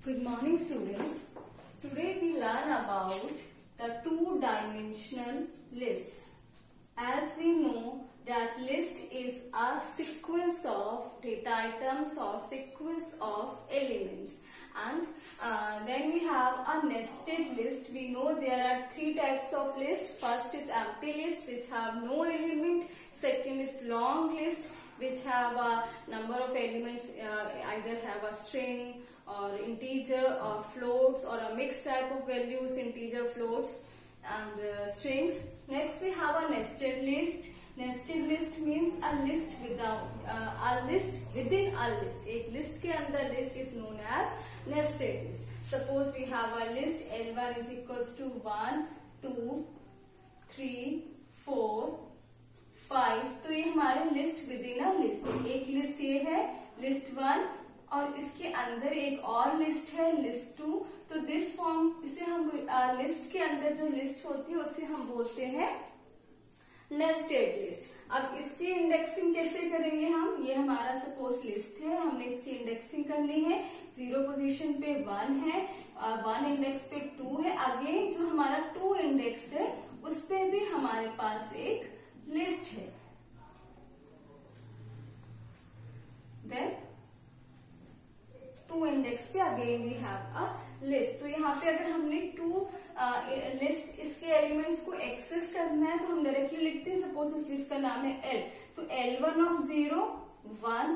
Good morning, students. Today we learn about the two-dimensional lists. As we know that list is a sequence of data items or sequence of elements. And then we have a nested list. We know there are three types of list. First is empty list, which have no element. Second is long list, which have a number of elements, either have a string or integer or floats or a mixed type of values, integer, floats and strings. Next we have a nested list. Nested list means a list without a list within a list. एक list के अंदर list is known as nested list. Suppose we have a list L1 is equals to 1, 2, 3, 4, 5. तो ये हमारे list within a list. एक list ये है list 1 और इसके अंदर एक और लिस्ट है लिस्ट 2. तो दिस फॉर्म इसे हम लिस्ट के अंदर जो लिस्ट होती है उसे हम बोलते हैं नेस्टेड लिस्ट. अब इसकी इंडेक्सिंग कैसे करेंगे हम? ये हमारा सपोज लिस्ट है, हमने इसकी इंडेक्सिंग करनी है. 0 पोजीशन पे 1 है और 1 इंडेक्स पे 2 है. अगेन जो हमारा 2 इंडेक्स है उस पे भी हमारे पास एक लिस्ट है. देन 2 इंडेक्स पे again we have a list. तो यहाँ पे अगर हमने 2 लिस्ट इसके एलिमेंट्स को एक्सेस करना है तो हम डायरेक्टली लिखते हैं. सपोज इस लिस्ट का नाम है L. तो L1 of 0 1,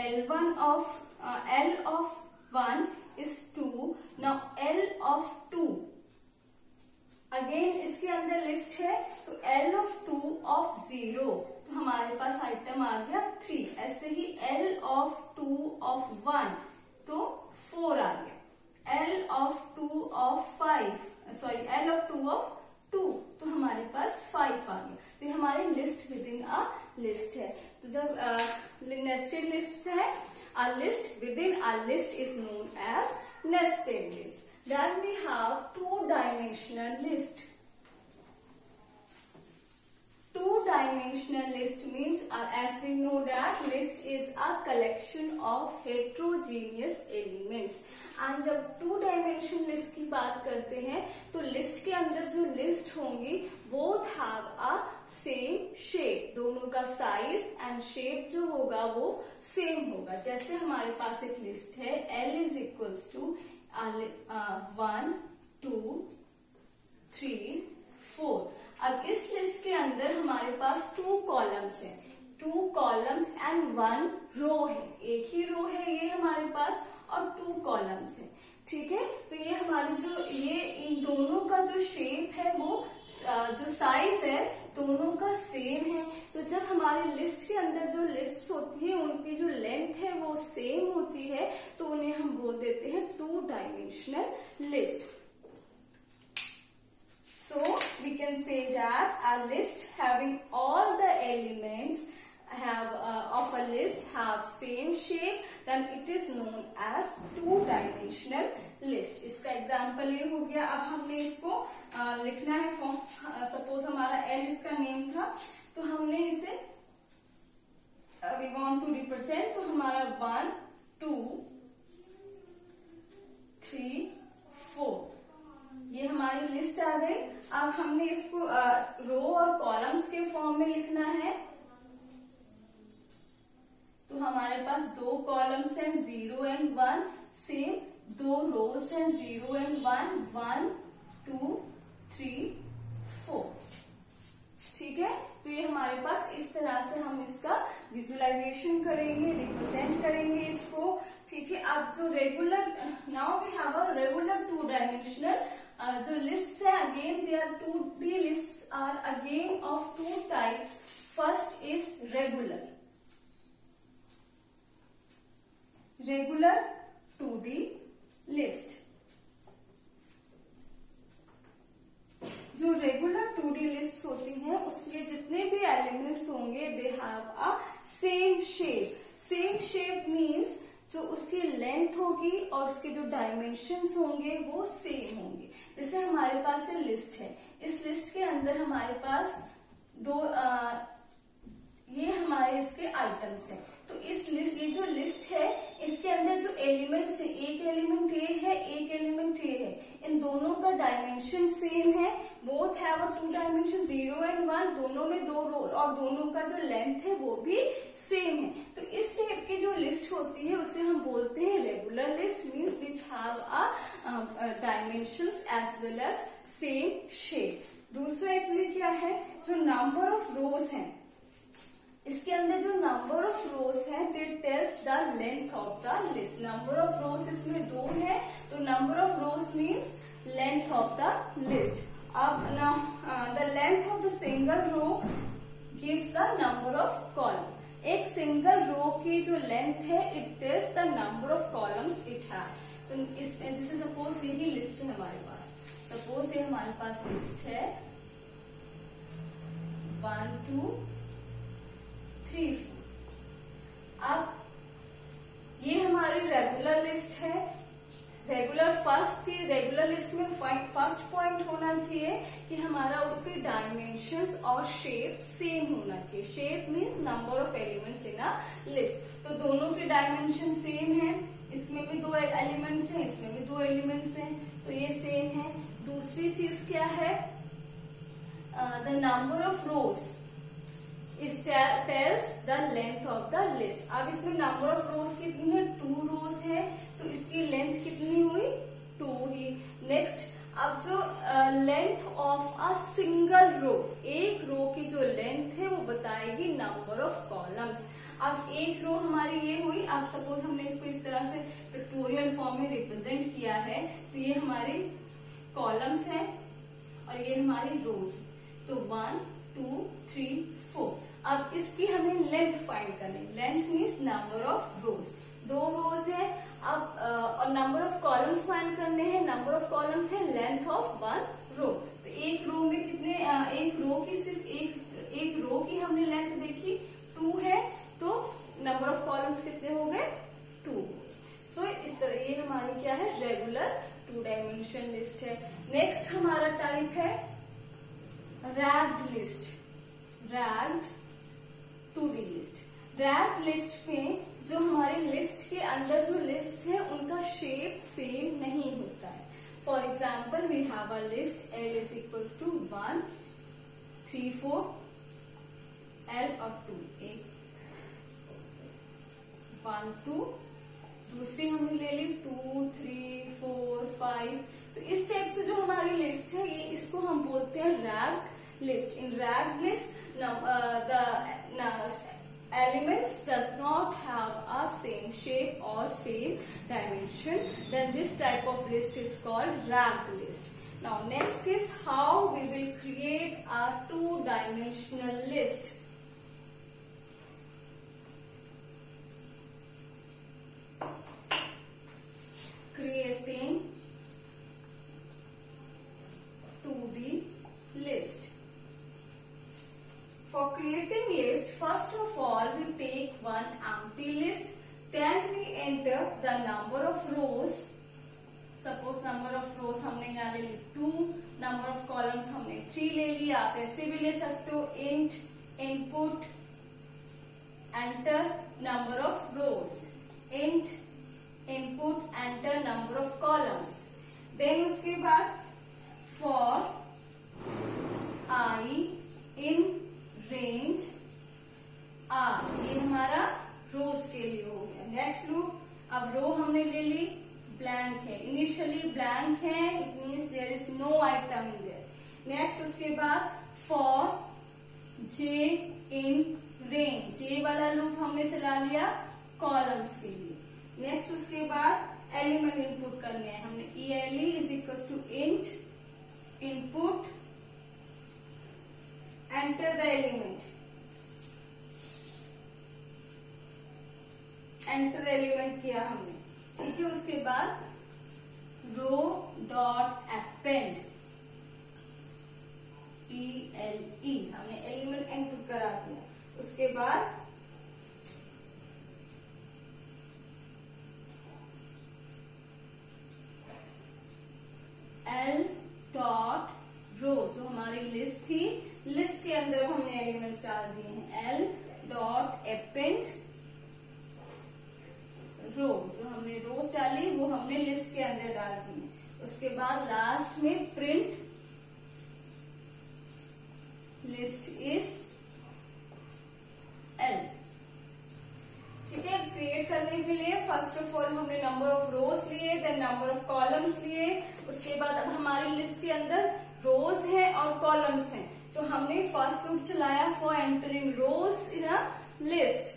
L1 of L of 1 is 2. Now L of 2 again इसके अंदर लिस्ट है तो L of 2 of 0 तो हमारे पास आइटम आ गया 3. ऐसे ही L of 2 of 1 तो 4 आ गया. L of 2 of 5 sorry L of 2 of 2 तो हमारे पास 5 आ गया. तो ये हमारी list within a list है. तो जब नेस्टेड लिस्ट है, a list within a list is known as nested list. Then we have two-dimensional list. Two-dimensional list means, as we know that list is a collection of heterogeneous elements. And जब to dimension list की बात करते हैं तो list के अंदर जो list होंगी both have a same shape. दोनों का साइज एंड शेप जो होगा वो सेम होगा. जैसे हमारे पास एक लिस्ट है L is equals to 1, 2, 3, 4. अब इस लिस्ट के अंदर हमारे पास 2 कॉलम्स हैं. 2 कॉलम्स एंड 1 रो है. एक ही रो है ये हमारे पास और 2 कॉलम्स हैं. ठीक है. तो ये हमारी जो ये इन दोनों का जो शेप है वो जो साइज है दोनों का सेम है. तो जब हमारी लिस्ट के अंदर जो लिस्ट होती है उनकी जो लेंथ है वो सेम होती है तो उन्हें हम बोल देते हैं two dimensional list. So we can say that a list having all the elements of a list have same shape, then it is known as two-dimensional list. इसका एग्जाम्पल ये हो गया. अब हमने इसको लिखना है फॉर्म. सपोज हमारा L इसका नेम था तो हमने इसे we want to represent. तो हमारा 1, 2, 3, 4 ये हमारी लिस्ट आ गई. अब हमने इसको रो और कॉलम्स के फॉर्म में लिखना है. तो हमारे पास 2 कॉलम्स हैं 0 एंड 1. सेम 2 रोज हैं 0 एंड 1, 1, 2, 3, 4. ठीक है. तो ये हमारे पास इस तरह से हम इसका विजुअलाइजेशन करेंगे, रिप्रेजेंट करेंगे इसको. ठीक है. अब जो regular now we have a regular two dimensional जो लिस्ट है again they are 2D list are again of 2 types. First is regular 2D list. जो रेगुलर 2D लिस्ट होती हैं उसके जितने भी एलिमेंट्स होंगे they have a same shape. Same shape means जो उसकी लेंथ होगी और उसके जो डायमेंशंस होंगे वो सेम होंगे. जैसे हमारे पास ये लिस्ट है. इस लिस्ट के अंदर हमारे पास 2 ये हमारे इसके आइटम्स हैं. तो इस लिस्ट ये जो लिस्ट है इसके अंदर जो एलिमेंट्स है, एक एलिमेंट ये है dimensions as well as same shape. दूसरा इसमें क्या है, जो नंबर ऑफ रोज है, इसके अंदर जो नंबर ऑफ रोज है they tells the length of the list. Number of rows इसमें 2 है, तो number of rows means length of the list. अब now the length of the single row gives the number of column. एक single row की जो लेंथ है it tells the number of columns it has. तो जैसे सपोज यही list है हमारे पास, सपोज ये हमारे पास लिस्ट है 1 2 3 4. अब ये हमारी रेगुलर लिस्ट है. रेगुलर लिस्ट में फर्स्ट पॉइंट होना चाहिए कि हमारा उसके डायमेंशंस और शेप सेम होना चाहिए. Shape means number of elements in a list. तो दोनों के डायमेंशन सेम है. इसमें भी 2 एलिमेंट्स हैं, इसमें भी 2 एलिमेंट्स हैं, तो ये सेम है. दूसरी चीज क्या है, the number of rose tales the length of the list. अब इसमें नंबर ऑफ रोज कितनी है, 2 रोज है, तो इसकी लेंथ कितनी हुई, 2 ही. नेक्स्ट, अब जो length of a single row, एक रो की जो लेंथ है वो बताएगी नंबर ऑफ कॉलम्स. अब एक रो हमारी ये हुई. अब सपोज हमने इसको इस तरह से पिक्टोरियल फॉर्म में रिप्रेजेंट किया है, तो ये हमारी कॉलम्स है और ये हमारी रोज. तो 1 2 3 4. अब इसकी हमें लेंथ फाइंड करनी. लेंथ मीन्स नंबर ऑफ रोज. 2 रोज है. अब और नंबर ऑफ कॉलम्स फाइंड करने हैं. नंबर ऑफ कॉलम्स है लेंथ ऑफ 1 रो. तो एक रो में कितने, एक रो की सिर्फ एक रो की हमने लेंथ देखी 2 है, तो नंबर ऑफ कॉलम्स कितने हो गए, 2. सो इस तरह ये हमारी क्या है, रेगुलर 2 डायमेंशन लिस्ट है. नेक्स्ट हमारा टाइप है ragged list. Ragged 2D list. Ragged list में जो हमारे लिस्ट के अंदर जो लिस्ट है उनका शेप सेम नहीं होता है. For example we have a list L is equals to 1 3 4 L और 2. 1 2. दूसरी हमने ले ली 2 3 4 5. तो इस टाइप से जो हमारी लिस्ट है ये, इसको हम बोलते हैं ragged list. In ragged list the elements does not have a same shape or same dimension, then this type of list is called raged list. Now next is how we will create a 2-dimensional list. Creating 2D list. For creating list, first of all we take one empty list, then we enter the number of rows. Suppose number of rows हमने यहाँ ले ली 2, number of columns हमने 3 ले लिया. आप ऐसे भी ले सकते हो, int input enter number of rows, int input enter number of columns. Then उसके बाद for I in range R, ये हमारा रोज के लिए हो गया. नेक्स्ट लूप, अब रो हमने ले ली, ब्लैंक है, इनिशियली ब्लैंक है, it means there is no item in there. Next उसके बाद for J in range, J वाला लूप हमने चला लिया कॉलम्स के लिए. नेक्स्ट उसके बाद एलिमेंट इनपुट करने हैं हमने. ELE is equal to int input enter the element, enter element किया हमने, ठीक है. उसके बाद रो डॉट append ELE हमने एलिमेंट इनपुट करा दिया. उसके बाद L डॉट रो, जो हमारी लिस्ट थी, लिस्ट के अंदर हमने एलिमेंट्स डाल दिए हैं. L डॉट append रो, जो हमने रोज डाली वो हमने लिस्ट के अंदर डाल दी है. उसके बाद लास्ट में प्रिंट लिस्ट इज L. ठीक है. क्रिएट करने के लिए फर्स्ट ऑफ ऑल हमने नंबर ऑफ रोज लिए, देन नंबर ऑफ कॉलम्स लिए, उसके बाद अब हमारी लिस्ट के अंदर रोज है और कॉलम्स हैं, तो हमने फर्स्ट लूप चलाया for entering rows in a list,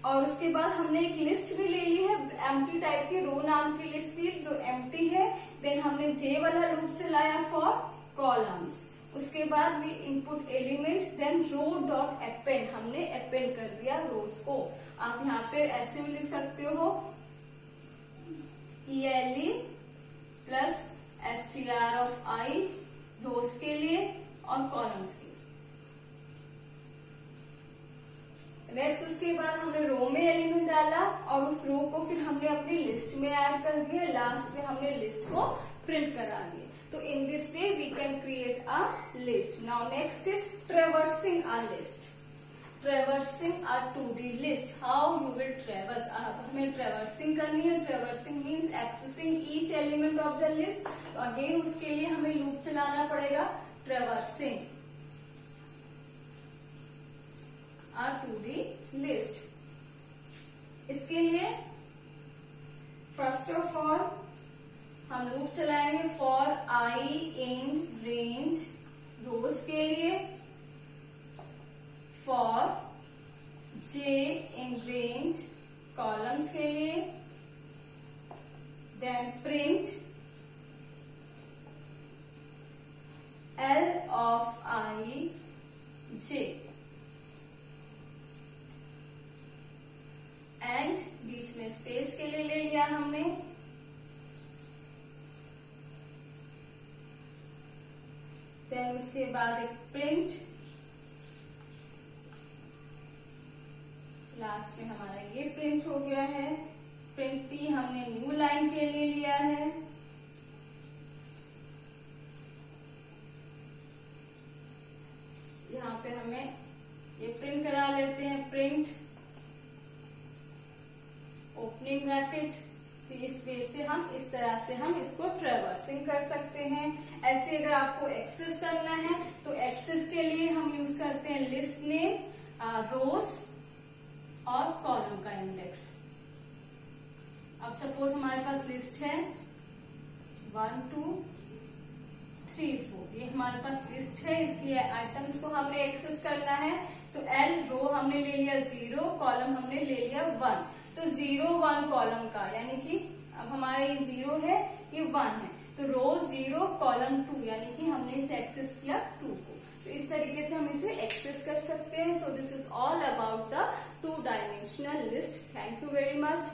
और उसके बाद हमने एक लिस्ट भी ले ली है एम्प्टी टाइप की, रो नाम की लिस्ट थी जो एम्प्टी है। देन हमने जे वाला लूप चलाया फॉर कॉलम्स, उसके बाद we input element, then row dot append, हमने अपेंड कर दिया रोज को। आप यहाँ पे ऐसे भी लिख सकते हो ELE plus STR of I रोज के लिए और कॉलम्स के लिए। नेक्स्ट उसके बाद हमने रो में एलिमेंट डाला और उस रो को फिर हमने अपनी लिस्ट में ऐड कर दिया, लास्ट में हमने लिस्ट को प्रिंट करा दिया। तो in this way we can create a list. Now next is traversing a list. Traversing a 2D list, how you will traverse, हमें ट्रेवर्सिंग करनी है। Traversing means accessing each element of the list. तो again उसके लिए हमें loop चलाना पड़ेगा, traversing a 2D list. इसके लिए फर्स्ट ऑफ ऑल हम लूप चलाएंगे for I in range rows के लिए, for J in range columns के लिए, then print L of I J and बीच में स्पेस के लिए ले लिया हमने। देन उसके बाद एक प्रिंट, लास्ट में हमारा ये प्रिंट हो गया है। प्रिंट P हमने न्यू लाइन के लिए लिया है। यहाँ पे हमें ये प्रिंट करा लेते हैं, प्रिंट ओपनिंग ब्रैकेट। तो इस वे से हम इस तरह से हम इसको ट्रेवर्सिंग कर सकते हैं। ऐसे अगर आपको एक्सेस करना है तो एक्सेस के लिए हम यूज करते हैं लिस्ट नेम, रोज और कॉलम का इंडेक्स। अब सपोज हमारे पास लिस्ट है 1 2 3 4, ये हमारे पास लिस्ट है, इसलिए आइटम्स को हमने एक्सेस करना है। तो L रो हमने ले लिया 0, कॉलम हमने ले लिया 1। तो 0 1 कॉलम का, यानी कि अब हमारा ये 0 है, ये 1 है, तो रो 0 कॉलम 2, यानी कि हमने इसे एक्सेस किया 2 को। तो इस तरीके से हम इसे एक्सेस कर सकते हैं। So this is all about the 2 dimensional list. Thank you very much.